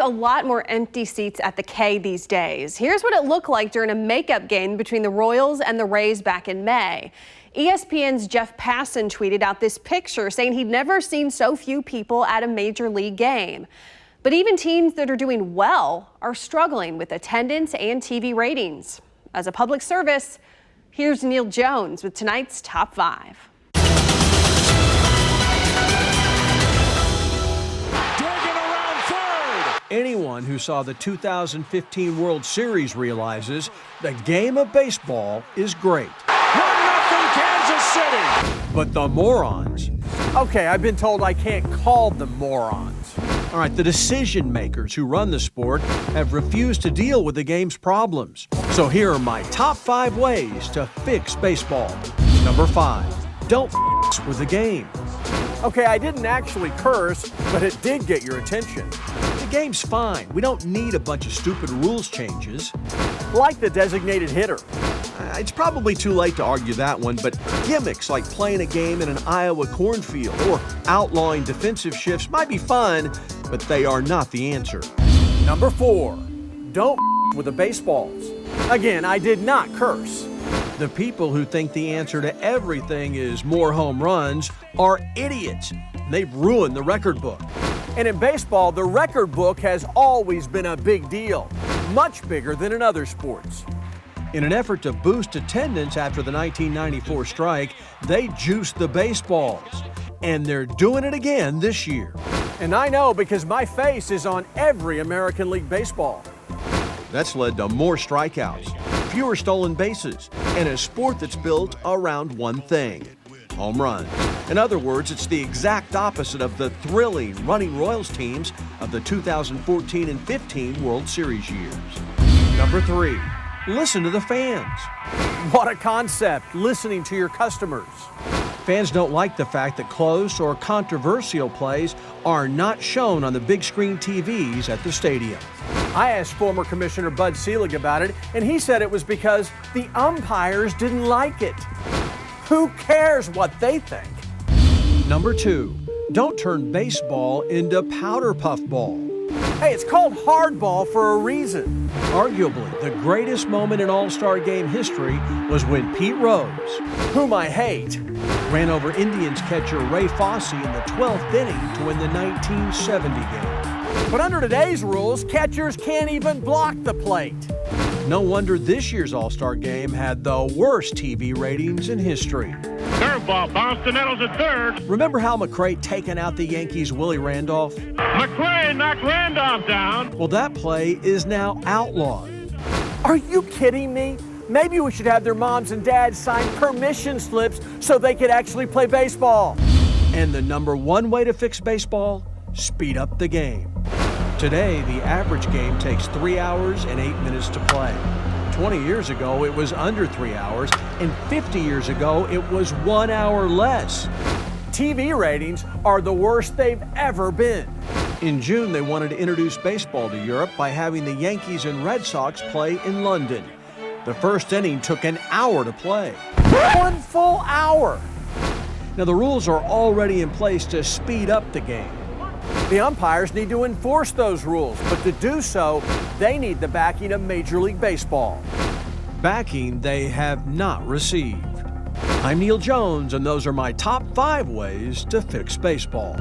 A lot more empty seats at the K these days. Here's what it looked like during a makeup game between the Royals and the Rays back in May. ESPN's Jeff Passan tweeted out this picture saying he'd never seen so few people at a major league game. But even teams that are doing well are struggling with attendance and TV ratings. As a public service, here's Neil Jones with tonight's Top 5. Anyone who saw the 2015 World Series realizes the game of baseball is great. 1-0 Kansas City. But the morons. Okay, I've been told I can't call them morons. All right, the decision makers who run the sport have refused to deal with the game's problems. So here are my top 5 ways to fix baseball. Number 5, don't with the game. Okay, I didn't actually curse, but it did get your attention. The game's fine. We don't need a bunch of stupid rules changes. Like the designated hitter. It's probably too late to argue that one, but gimmicks like playing a game in an Iowa cornfield or outlawing defensive shifts might be fun, but they are not the answer. Number 4, don't with the baseballs. Again, I did not curse. The people who think the answer to everything is more home runs are idiots. They've ruined the record book. And in baseball, the record book has always been a big deal, much bigger than in other sports. In an effort to boost attendance after the 1994 strike, they juiced the baseballs. And they're doing it again this year. And I know because my face is on every American League baseball. That's led to more strikeouts, fewer stolen bases, and a sport that's built around one thing: home runs. In other words, it's the exact opposite of the thrilling running Royals teams of the 2014 and 15 World Series years. Number 3, listen to the fans. What a concept, listening to your customers. Fans don't like the fact that close or controversial plays are not shown on the big screen TVs at the stadium. I asked former Commissioner Bud Selig about it, and he said it was because the umpires didn't like it. Who cares what they think? Number 2, don't turn baseball into powder puff ball. Hey, it's called hardball for a reason. Arguably, the greatest moment in All-Star Game history was when Pete Rose, whom I hate, ran over Indians catcher Ray Fosse in the 12th inning to win the 1970 game. But under today's rules, catchers can't even block the plate. No wonder this year's All-Star Game had the worst TV ratings in history. Curveball bounced to Nettles at third. Remember Hal McRae taking out the Yankees' Willie Randolph? McRae knocked Randolph down. Well, that play is now outlawed. Are you kidding me? Maybe we should have their moms and dads sign permission slips so they could actually play baseball. And the number 1 way to fix baseball? Speed up the game. Today, the average game takes 3 hours and 8 minutes to play. 20 years ago, it was under 3 hours, and 50 years ago, it was 1 hour less. TV ratings are the worst they've ever been. In June, they wanted to introduce baseball to Europe by having the Yankees and Red Sox play in London. The first inning took an hour to play. 1 full hour! Now, the rules are already in place to speed up the game. The umpires need to enforce those rules, but to do so, they need the backing of Major League Baseball. Backing they have not received. I'm Neil Jones, and those are my top 5 ways to fix baseball.